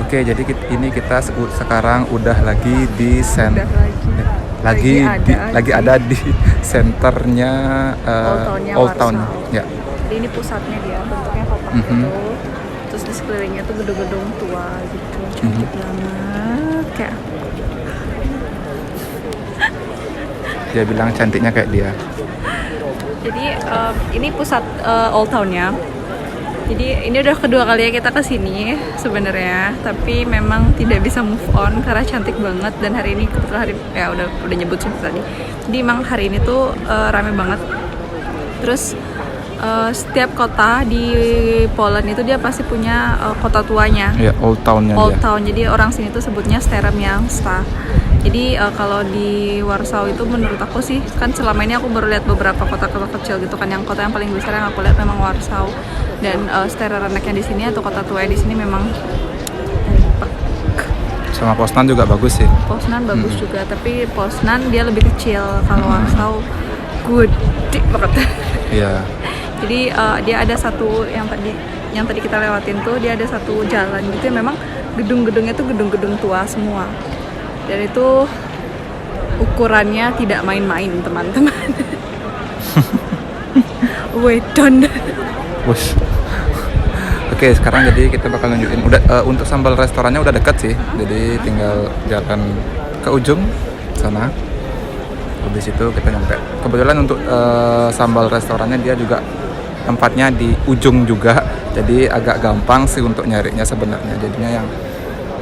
Oke, jadi ini kita sekarang udah lagi di Udah lagi ada di senternya Old Town-nya Old Town. Warsaw. Ya. Jadi ini pusatnya dia, bentuknya kotak gitu. Terus di sekelilingnya tuh gedung-gedung tua gitu, cantik banget. Kayak Dia bilang cantiknya kayak dia. jadi ini pusat Old Town-nya. Jadi ini udah kedua kalinya kita kesini sebenarnya, tapi memang tidak bisa move on karena cantik banget. Dan hari ini kebetulan hari ya udah nyebut sih tadi. Jadi emang hari ini tuh rame banget. Terus setiap kota di Poland itu dia pasti punya kota tuanya. Ya, Old Town-nya Old dia. Town. Jadi orang sini tuh sebutnya Staré Miasto. Jadi kalau di Warsaw itu menurut aku sih, kan selama ini aku baru lihat beberapa kota-kota kecil gitu kan. Yang kota yang paling besar yang aku lihat memang Warsaw. Dan Staré Reneknya di sini atau kota tua di sini memang Sama Poznan juga bagus sih. Poznan bagus juga, tapi Poznan dia lebih kecil. Kalau Warsaw gede banget. Iya. Jadi dia ada satu yang tadi kita lewatin tuh, dia ada satu jalan gitu yang memang gedung-gedungnya tuh gedung-gedung tua semua. Dan itu ukurannya tidak main-main, teman-teman. Wedon. Wush. Oke, sekarang jadi kita bakal nunjukin untuk sambal restorannya udah dekat sih. Jadi tinggal jalan ke ujung sana. Habis itu kita nyampe. Kebetulan untuk sambal restorannya dia juga tempatnya di ujung juga. Jadi agak gampang sih untuk nyarinya sebenarnya. Jadinya yang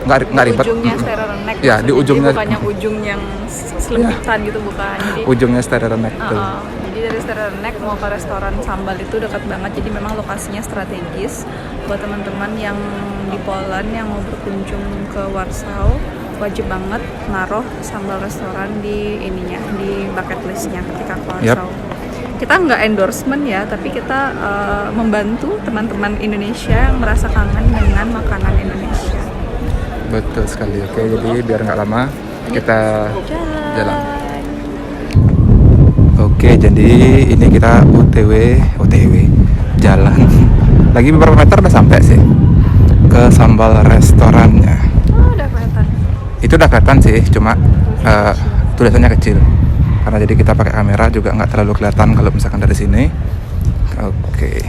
nggak ribet. Ujungnya Staré Renek. Ya, di ujungnya. Bukan yang ujung yang selembitan gitu, bukan. Jadi Ujungnya Staré Renek tuh. Jadi dari Staré Renek mau ke restoran sambal itu dekat banget. Jadi memang lokasinya strategis buat teman-teman yang di Poland yang mau berkunjung ke Warsaw, wajib banget naruh sambal restoran di ininya, di bucket listnya ketika ke Warsaw. Kita nggak endorsement ya, tapi kita membantu teman-teman Indonesia yang merasa kangen dengan makanan Indonesia. Betul sekali. Oke, jadi biar nggak lama kita jalan. Oke, jadi ini kita OTW jalan. Lagi beberapa meter udah sampai sih ke sambal restorannya. Oh, udah kelihatan. Itu udah kelihatan sih, cuma tulisannya kecil. Karena jadi kita pakai kamera juga nggak terlalu kelihatan kalau misalkan dari sini. Oke.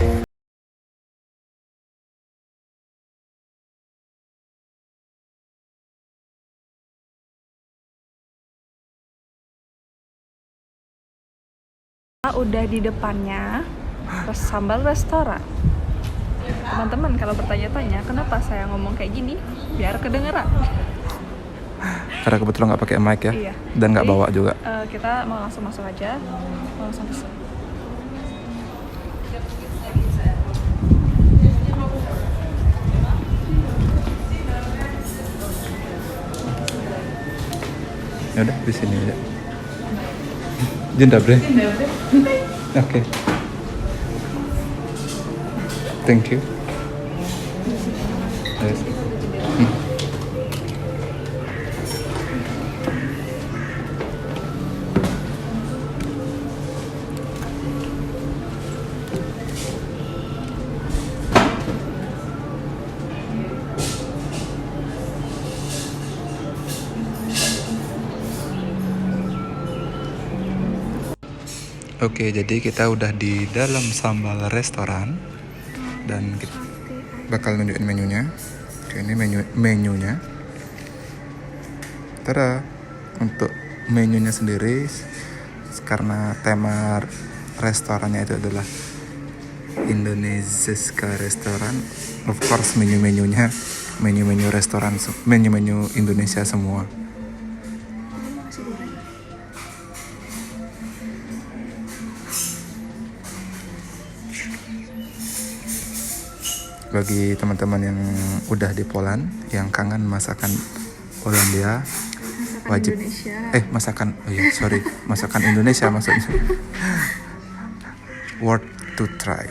Udah di depannya sambal restoran. Teman-teman kalau bertanya-tanya kenapa saya ngomong kayak gini, biar kedengeran. Karena kebetulan nggak pakai mic ya, Iya. dan nggak Jadi, bawa juga. Kita mau langsung masuk aja, mau langsung pesen. Ya udah di sini aja. Jinda bre. Oke. Thank you. Yes. Oke, jadi kita udah di dalam sambal restoran dan kita bakal nunjukin menunya. Oke, ini menunya. Tada, untuk menunya sendiri karena tema restorannya itu adalah Indonesia restoran. Of course menu-menunya menu-menu restoran, menu-menu Indonesia semua. Bagi teman-teman yang udah di Poland yang kangen masakan Polandia, wajib Indonesia. masakan Indonesia maksudnya worth to try.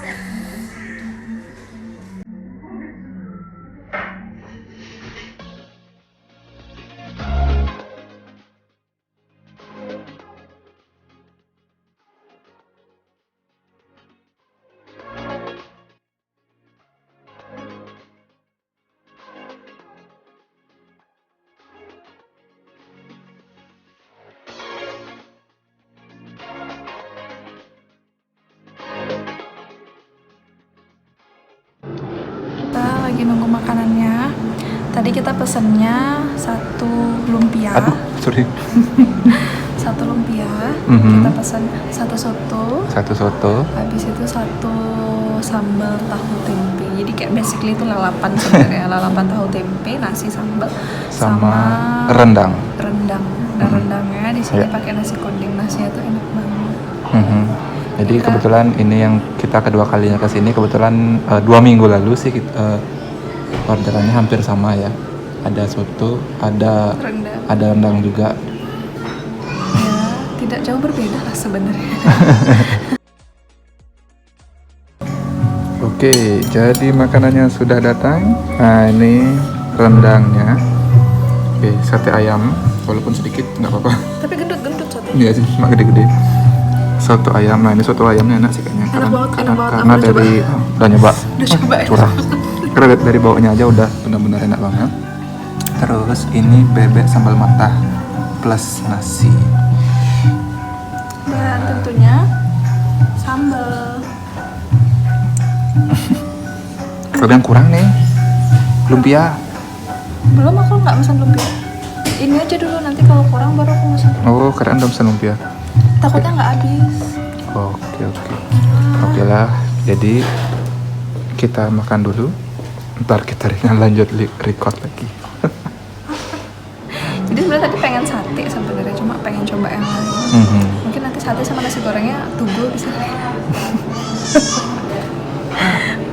lagi nunggu makanannya. Tadi kita pesennya 1 lumpia. Aduh, sorry. 1 lumpia. Kita pesan 1 soto. 1 soto. Habis itu 1 sambal tahu tempe. Jadi kayak basically itu lalapan sebenarnya. Lalapan tahu tempe, nasi sambal Sama rendang. Rendang. Dan rendangnya di sini pakai nasi kuning. Nasinya tuh enak banget. Jadi kebetulan ini yang kita kedua kalinya ke sini, kebetulan 2 minggu lalu sih orderannya hampir sama ya. Ada soto, ada rendang juga. Ya, tidak jauh berbeda lah sebenarnya. Oke, jadi makanannya sudah datang. Nah, ini rendangnya. Oke, sate ayam, walaupun sedikit nggak apa-apa. Tapi gendut-gendut sate. Iya sih, cuma gede-gede. Soto ayam, nah ini soto ayamnya enak sih kayaknya. Enak banget. Karena dari udah nyoba. Udah coba ya. Curah. Karena dari baunya aja udah benar-benar enak banget. Terus ini bebek sambal matah plus nasi. Dan tentunya sambal. Kalau yang kurang nih, lumpia. Belum, aku nggak pesan lumpia. Ini aja dulu, nanti kalau kurang baru aku pesan. Oh, keren dong pesan lumpia. Takutnya nggak habis. Oke lah. Jadi kita makan dulu. Ntar kita lanjut record lagi. Jadi sebenarnya tadi pengen sate sebenarnya, cuma pengen coba yang lain. Mungkin nanti sate sama nasi gorengnya tunggu bisa.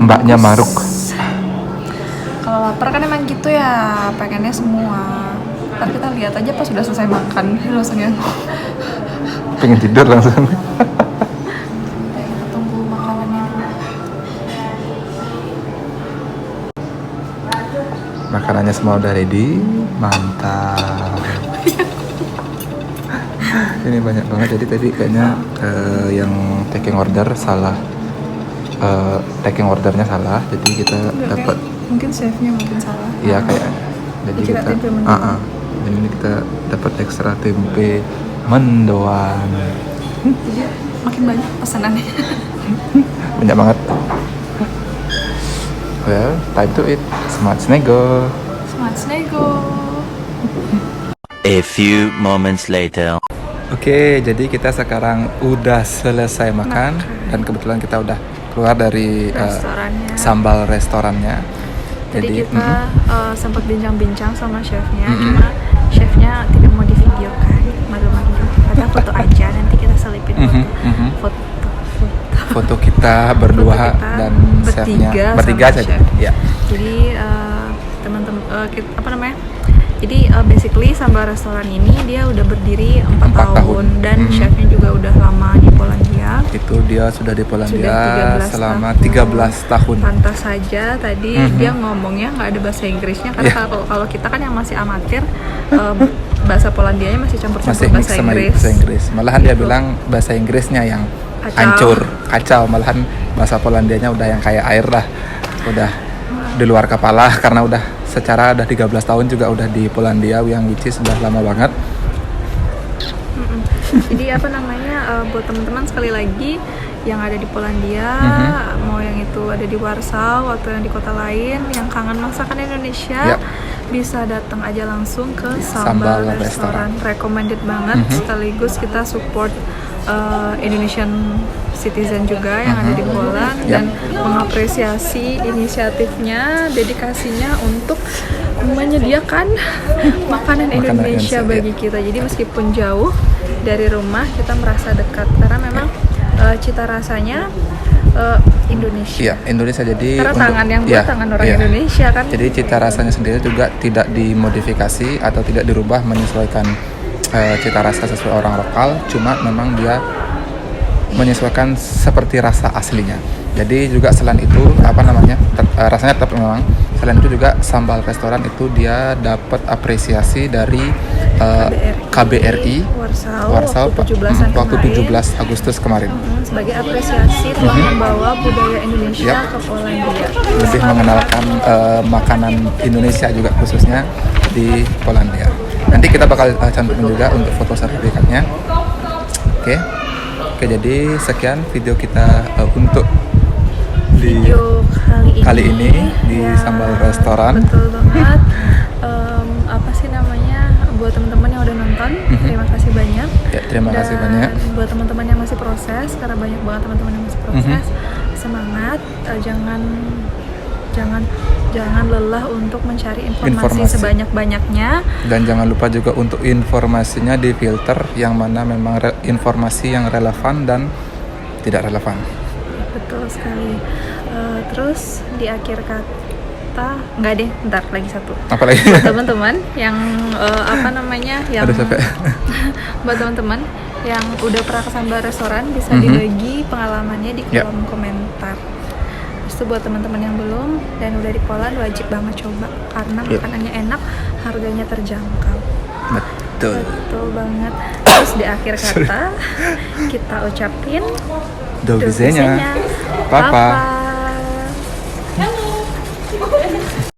Mbaknya maruk. Kalau lapar kan emang gitu ya, pengennya semua. Ntar kita lihat aja pas sudah selesai makan, rasanya. Pengen tidur langsung. Kita tunggu makanannya dulu. Makanannya semua udah ready, mantap. Ini banyak banget, jadi tadi kayaknya yang taking order salah. Taking ordernya salah, jadi kita dapat. Mungkin chefnya mungkin salah. Iya kayaknya. Jadi Dikira kita. tempe mendoan. Dan ini kita dapat ekstra tempe mendoan. Jadi makin banyak pesanannya. Banyak banget. Well, time to eat. Smart Snego. Smart Snego. A few moments later. Oke, jadi kita sekarang udah selesai makan dan kebetulan kita udah keluar dari Restorannya. sambal restorannya. Jadi kita sempat bincang-bincang sama chefnya, cuma chefnya tidak mau di video kan, malu-malu. Kata foto aja, nanti kita selipin foto kita berdua Foto kita dan chefnya bertiga saja. chef. Ya. Jadi teman-teman apa namanya? Jadi basically sambal restoran ini dia udah berdiri 4 tahun dan chefnya juga udah lama di Polandia. Itu dia sudah di Polandia Sudah 13 selama tahun. 13 tahun. Pantas saja tadi dia ngomongnya nggak ada bahasa Inggrisnya karena kalau kita kan yang masih amatir bahasa Polandianya masih campur-campur Masih mix bahasa sama Inggris. bahasa Inggris. Malahan dia Gitu. bilang bahasa Inggrisnya yang Kacau. kacau. Malahan bahasa Polandianya udah yang kayak air lah. Udah di luar kepala karena udah secara udah 13 tahun juga udah di Polandia, yang which is sudah lama banget. Jadi apa namanya buat teman-teman sekali lagi yang ada di Polandia, mau yang itu ada di Warsaw atau yang di kota lain yang kangen masakan Indonesia, bisa datang aja langsung ke Sambal Restoran. Recommended banget, sekaligus kita support Indonesian citizen juga yang ada di Poland dan mengapresiasi inisiatifnya, dedikasinya untuk menyediakan makanan Indonesia bagi kita. Jadi meskipun jauh dari rumah kita merasa dekat karena memang cita rasanya Indonesia. Iya, Indonesia. Jadi karena tangan yang buat tangan orang Indonesia kan. Jadi cita rasanya sendiri juga tidak dimodifikasi atau tidak dirubah menyesuaikan cita rasa sesuai orang lokal, cuma memang dia menyesuaikan seperti rasa aslinya. Jadi juga selain itu rasanya tetap memang. Selain itu juga sambal restoran itu dia dapat apresiasi dari KBRI Warsaw waktu 17 Agustus kemarin. Sebagai apresiasi telah membawa budaya Indonesia ke Polandia. Lebih mengenalkan makanan Indonesia juga khususnya di Polandia. Nanti kita bakal cantumin juga untuk foto sertifikatnya. Oke, jadi sekian video kita untuk video kali ini di ya, Sambal Restoran. betul banget. Apa sih namanya, buat teman-teman yang udah nonton, terima kasih banyak. Ya, terima kasih banyak. Buat teman-teman yang masih proses, karena banyak banget teman-teman yang masih proses, semangat, jangan lelah untuk mencari informasi sebanyak-banyaknya. Dan jangan lupa juga untuk informasinya di filter yang mana memang informasi yang relevan dan tidak relevan. Betul sekali. Terus di akhir kata, enggak deh, bentar lagi satu. Apa lagi? Buat teman-teman yang yang Aduh, sampai. buat teman-teman yang udah pernah ke Sambal Restoran bisa dibagi pengalamannya di kolom komentar. Terus itu buat teman-teman yang belum dan udah di Poland, wajib banget coba karena makanannya enak, harganya terjangkau. Betul banget. Terus di akhir kata kita ucapin Do widzenia. Papa.